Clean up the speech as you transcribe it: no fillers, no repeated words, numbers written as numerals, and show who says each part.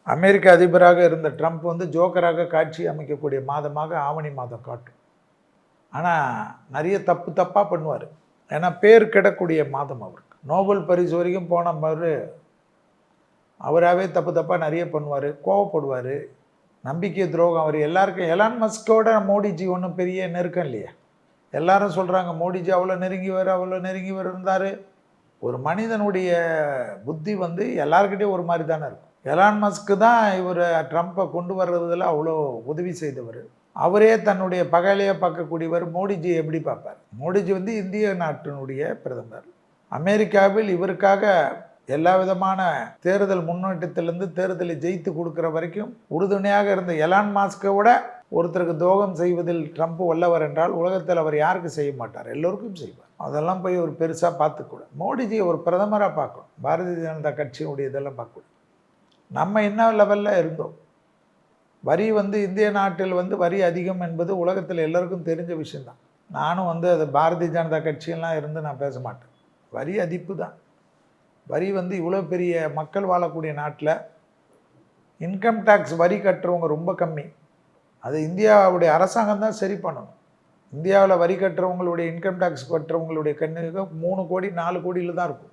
Speaker 1: அமெரிக்க அதிபராக இருந்த ட்ரம்ப் வந்து ஜோக்கராக காட்சி அமைக்கக்கூடிய மாதமாக ஆவணி மாதம் காட்டும். ஆனால் நிறைய தப்பாக பண்ணுவார். ஏன்னா பேர் கெடக்கூடிய மாதம் அவருக்கு. நோபல் பரிசு வரைக்கும் போன மாதிரி அவராகவே தப்பாக நிறைய பண்ணுவார், கோவப்படுவார், நம்பிக்கை துரோகம். அவர் எல்லாருக்கும் எலான் மஸ்கோட மோடிஜி ஒன்றும் பெரிய நெருக்கம் இல்லையா. எல்லாரும் சொல்கிறாங்க மோடிஜி அவ்வளோ நெருங்கி இருந்தார். ஒரு மனிதனுடைய புத்தி வந்து எல்லாருக்கிட்டையும் ஒரு மாதிரி தானே இருக்கும். எலான் மஸ்க்கு தான் இவர் ட்ரம்ப்பை கொண்டு வர்றதில் அவ்வளோ உதவி செய்தவர். அவரே தன்னுடைய பகையிலேயே பார்க்கக்கூடியவர். மோடிஜி எப்படி பார்ப்பார்? மோடிஜி வந்து இந்திய நாட்டினுடைய பிரதமர். அமெரிக்காவில் இவருக்காக எல்லா விதமான தேர்தல் முன்னேற்றத்திலிருந்து தேர்தலை ஜெயித்து கொடுக்குற வரைக்கும் உறுதுணையாக இருந்த எலான் மாஸ்கை விட ஒருத்தருக்கு துரோகம் செய்வதில் ட்ரம்ப் வல்லவர் என்றால் உலகத்தில் அவர் யாருக்கு செய்ய மாட்டார்? எல்லோருக்கும் செய்வார். அதெல்லாம் போய் ஒரு பெருசாக பார்த்துக்கூட மோடிஜியை ஒரு பிரதமராக பார்க்கணும். பாரதிய ஜனதா கட்சியினுடைய இதெல்லாம் பார்க்கக்கூடாது. நம்ம என்ன லெவலில் இருந்தோம்? வரி வந்து இந்திய நாட்டில் வந்து வரி அதிகம் என்பது உலகத்தில் எல்லோருக்கும் தெரிஞ்ச விஷயந்தான். நானும் வந்து அது பாரதிய ஜனதா கட்சியெல்லாம் இருந்து நான் பேச மாட்டேன். வரி அதிப்பு தான். வரி வந்து இவ்வளோ பெரிய மக்கள் வாழக்கூடிய நாட்டில் இன்கம் டேக்ஸ் வரி கட்டுறவங்க ரொம்ப கம்மி. அது இந்தியாவுடைய அரசாங்கம் தான் சரி பண்ணணும். இந்தியாவில் வரி கட்டுறவங்களுடைய இன்கம் டேக்ஸ் கட்டுறவங்களுடைய கண்ணுக்கு 3 கோடி 4 கோடியில் தான் இருக்கும்.